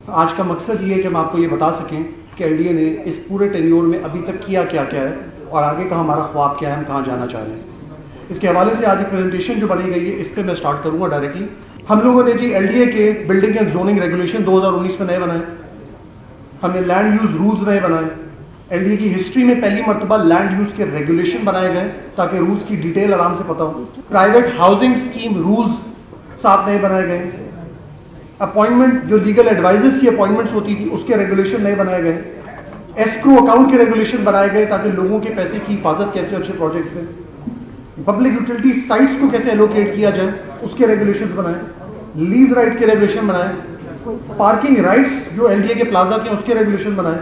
آج کا مقصد یہ ہے کہ ہم آپ کو یہ بتا سکیں کہ ایل ڈی اے نے اس پورے ٹینیور میں ابھی تک کیا کیا ہے اور آگے کا ہمارا خواب کیا ہے، ہم کہاں جانا چاہ رہے ہیں۔ اس کے حوالے سے آج ایک پریزنٹیشن جو بنی گئی ہے اس پہ میں سٹارٹ کروں گا ڈائریکٹلی۔ ہم لوگوں نے ایل ڈی اے کے بلڈنگ اینڈ زوننگ ریگولیشن 2019 میں نئے بنائے، ہم نے لینڈ یوز رولز نئے بنائے۔ ایل ڈی اے کی ہسٹری میں پہلی مرتبہ لینڈ یوز کے ریگولیشن بنائے گئے تاکہ رولز کی ڈیٹیل آرام سے پتہ ہو۔ پرائیویٹ ہاؤسنگ اسکیم رولز 7 نئے بنائے گئے۔ اپوائنٹمنٹ جو لیگل ایڈوائزرز کی اپوائنٹمنٹس ہوتی تھی اس کے ریگولیشن نئے بنائے گئے۔ ایسکرو اکاؤنٹ کے ریگولیشن بنائے گئے تاکہ لوگوں کے پیسے کی حفاظت کیسے اچھے پروجیکٹس میں، پبلک یوٹیلٹی سائٹس کو کیسے ایلوکیٹ کیا جائے اس کے ریگولیشنز بنائے، لیز رائٹ کے ریگولیشن بنائے، پارکنگ رائٹس جو ایل ڈی اے کے پلازا کے اس کے ریگولیشن بنائے،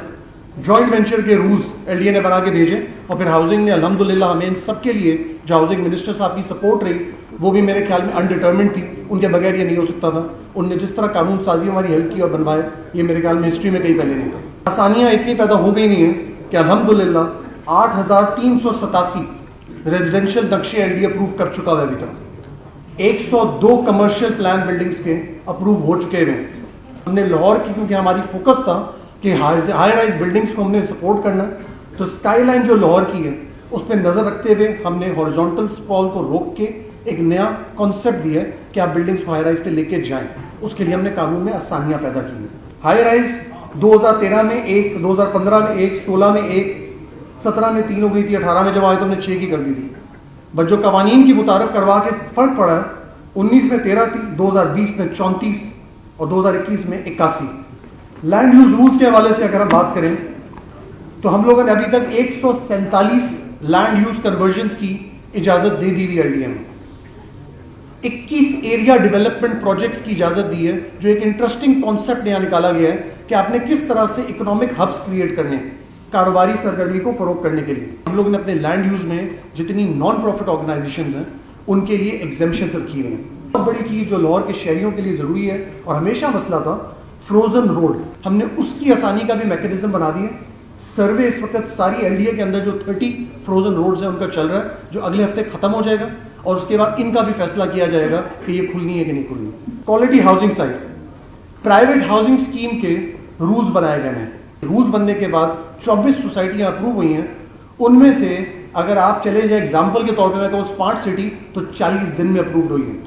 جوائنٹ وینچر کے رولز ایل ڈی اے نے بنا کے بھیجے، اور پھر ہاؤسنگ نے الحمدللہ ہمیں ان سب کے لیے جو ہاؤسنگ منسٹر صاحب کی سپورٹ رہی وہ بھی میرے خیال میں انڈیٹرمنٹ تھی، ان کے بغیر یہ نہیں ہو سکتا تھا۔ ان نے جس طرح قانون سازی ہماری ہیلپ کی اور بنوائے یہ میرے خیال میں ہسٹری میں کہیں پہلے نہیں تھا۔ آسانیاں اتنی پیدا ہو گئی نہیں ہیں کہ الحمدللہ 8387 ریزیڈینشیل نقشے ایل ڈی اپروو کر چکا ہے ابھی تک، 102 کمرشل پلان بلڈنگز کے اپروو ہو چکے ہوئے ہیں۔ ہم نے لاہور کی کیونکہ ہماری فوکس تھا کہ ہائی رائز بلڈنگز کو ہم نے سپورٹ کرنا، تو اسکائی لائن جو لاہور کی ہے اس پہ نظر رکھتے ہوئے ہم نے ہارزونٹل سپال کو روک کے ایک نیا کانسیپٹ دیا ہے کہ آپ بلڈنگز کو ہائی رائز پہ لے کے جائیں۔ اس کے لیے ہم نے قانون میں آسانیاں پیدا کی ہیں۔ ہائی رائز 2013 میں 1، 2015 میں 1، 16 میں 1، 17 میں 3 ہو گئی تھی، 18 میں جب آئے تو ہم نے 6 کی کر دی تھی، بٹ جو قوانین کی متعارف کروا کے فرق پڑا ہے 19 میں 13 تھی، 2020 میں 34 اور 2021 میں 81۔ لینڈ یوز رولز کے حوالے سے اگر ہم بات کریں تو ہم لوگوں نے ابھی تک 147 لینڈ یوز کنورژنز کی اجازت دے دی ایل ڈی اے میں، 21 ایریا ڈیولپمنٹ پروجیکٹس کی اجازت دی ہے، جو ایک انٹرسٹنگ کانسیپٹ نیا نکالا گیا ہے کہ آپ نے کس طرح سے اکنامک ہبس کریٹ کرنے ہیں کاروباری سرگرمی کو فروغ کرنے کے لیے۔ ہم لوگوں نے اپنے لینڈ یوز میں جتنی نان پروفٹ آرگنائزیشنز ہیں ان کے لیے ایگزیمپشنز رکھی ہوئی ہیں۔ بہت بڑی چیز جو لاہور کے شہریوں کے لیے ضروری ہے اور ہمیشہ مسئلہ تھا، فروزن روڈ، ہم نے اس کی آسانی کا بھی میکینزم بنا دیا۔ سروے اس وقت ساری ایل ڈی اے کے اندر جو 30 فروزن روڈز ہیں ان کا چل رہا ہے، جو اگلے ہفتے ختم ہو جائے گا اور اس کے بعد ان کا بھی فیصلہ کیا جائے گا کہ یہ کھلنی ہے کہ نہیں کھلنی۔ Quality housing site, private housing scheme کے رولز بنائے گئے ہیں۔ رولز بننے کے بعد 24 سوسائٹیاں اپروو ہوئی ہیں، ان میں سے اگر آپ چلے جائیں ایگزامپل کے طور پہ میں کہوں اسمارٹ سٹی تو 40 دن میں اپرووڈ ہوئی ہے،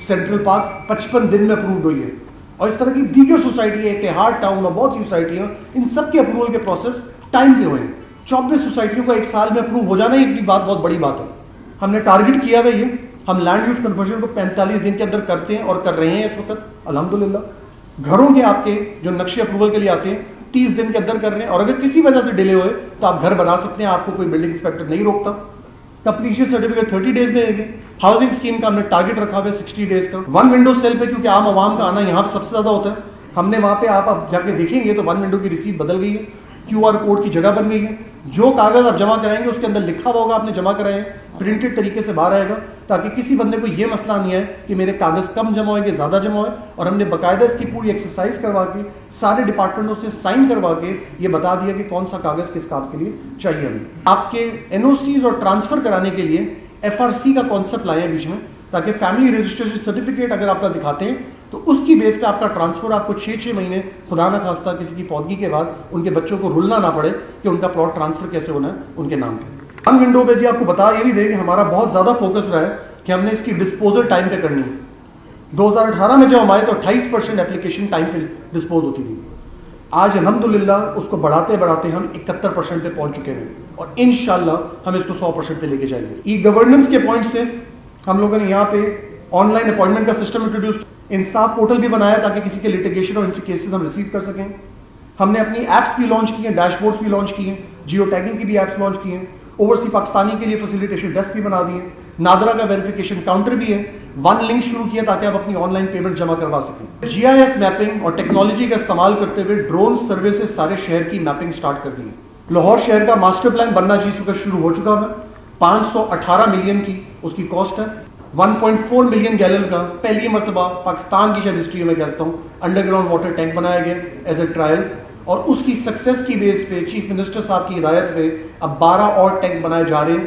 سینٹرل پارک 55 دن میں اپرووڈ ہوئی ہے، اور اس طرح کی دیگر سوسائٹیاں، اتحاد ٹاؤن اور بہت سی سوسائٹیاں، ان سب کے اپروول کے پروسیس ٹائم پہ ہوئے ہیں۔ 24 سوسائٹیوں کا 1 سال میں اپروو ہو جانا یہ بھی بہت بڑی بات ہے۔ ہم نے ٹارگٹ کیا ہے یہ، ہم لینڈ یوز کنورژن کو 45 دن کے اندر کرتے ہیں اور کر رہے ہیں اس وقت الحمدللہ۔ گھروں کے آپ کے جو نقشے اپروول کے لیے آتے ہیں 30 دن کے اندر کر رہے ہیں، اور اگر کسی وجہ سے ڈیلے ہوئے تو آپ گھر بنا سکتے ہیں، آپ کو کوئی بلڈنگ انسپیکٹر نہیں روکتا۔ کمپلیشن سرٹیفکیٹ 30 ڈیز میں دیں گے۔ ہاؤسنگ اسکیم کا ہم نے ٹارگٹ رکھا ہوا ہے 60 ڈیز کا۔ 1 ونڈو سیل پہ کیونکہ عام عوام کا آنا یہاں پہ سب سے زیادہ ہوتا ہے، ہم نے وہاں پہ آپ جا کے دیکھیں گے تو 1 ونڈو کی رسید بدل گئی ہے، QR کوڈ کی جگہ بن گئی ہے، جو کاغذ آپ جمع کرائیں گے اس کے اندر لکھا ہوا ہوگا آپ نے جمع کرائے ہیں، پرنٹڈ طریقے سے باہر آئے گا تاکہ کسی بندے کو یہ مسئلہ نہیں ہے کہ میرے کاغذ کم جمع ہوئے گے زیادہ جمع ہوئے۔ اور ہم نے باقاعدہ اس کی پوری ایکسرسائز کروا کے سارے ڈپارٹمنٹوں سے سائن کروا کے یہ بتا دیا کہ کون سا کاغذ کس کام کے لیے چاہیے ہمیں۔ آپ کے NOCs اور ٹرانسفر کرانے کے لیے FRC کا کانسیپٹ لائے ہیں بیچ میں، تاکہ فیملی رجسٹریشن سرٹیفکیٹ اگر آپ کا دکھاتے ہیں تو اس کی بیس پہ آپ کا ٹرانسفر آپ کو 6 مہینے خدا نہ خواستہ کسی کی فوتگی کے بعد ان کے بچوں کو رلنا نہ پڑے کہ ان کا پلاٹ ٹرانسفر کیسے ہونا ہے ان کے نام پہ۔ 1 ونڈو پہ جی آپ کو بتا یہ بھی دیں کہ ہمارا بہت زیادہ فوکس رہا ہے کہ ہم نے اس کی ڈسپوزل ٹائم پہ کرنی ہے۔ 2018 میں جب ہم آئے تو 28% اپلیکیشن ٹائم پہ ڈسپوز ہوتی تھی، آج الحمدللہ اس کو بڑھاتے بڑھاتے ہم 71% پہ پہنچ چکے ہیں، اور انشاءاللہ ہم اس کو 100% پہ لے کے جائیں گے۔ ای گورننس کے پوائنٹ سے ہم لوگوں نے یہاں پہ آن لائن اپوائنٹمنٹ کا سسٹم انٹروڈیوس، انصاف پورٹل بھی بنایا تاکہ کسی کے لٹیگیشن اور ان سے کیسز ہم ریسیو کر سکیں۔ ہم نے اپنی ایپس بھی لانچ کی ہیں، ڈیش بورڈز بھی لانچ کی ہیں، جیو ٹیگنگ کی بھی ایپس لانچ کی ہیں، اوورسی پاکستانی کے لیے فیسیلیٹیشن ڈیسک بھی بنا دیے، نادرا کا ویریفیکیشن کاؤنٹر بھی ہے، 1 لنک شروع کیا تاکہ آپ اپنی آن لائن پیمنٹ جمع کروا سکیں۔ GIS میپنگ اور ٹیکنالوجی کا استعمال کرتے ہوئے ڈرون سروے سے سارے شہر کی میپنگ سٹارٹ کر دی ہے۔ لاہور شہر کا ماسٹر پلان بننا جس وقت شروع ہو چکا ہے، 518 ملین کی اس کی کاسٹ ہے، 1.4 ملین گیلن کا پہلی مرتبہ پاکستان کی شاید ہسٹری میں کہتا ہوں انڈر گراؤنڈ واٹر ٹینک بنایا گیا ایز اے ٹرائل، اور اس کی سکسیس کی بیس پہ چیف منسٹر صاحب کی ہدایت پہ اب 12 اور ٹینک بنائے جا رہے ہیں۔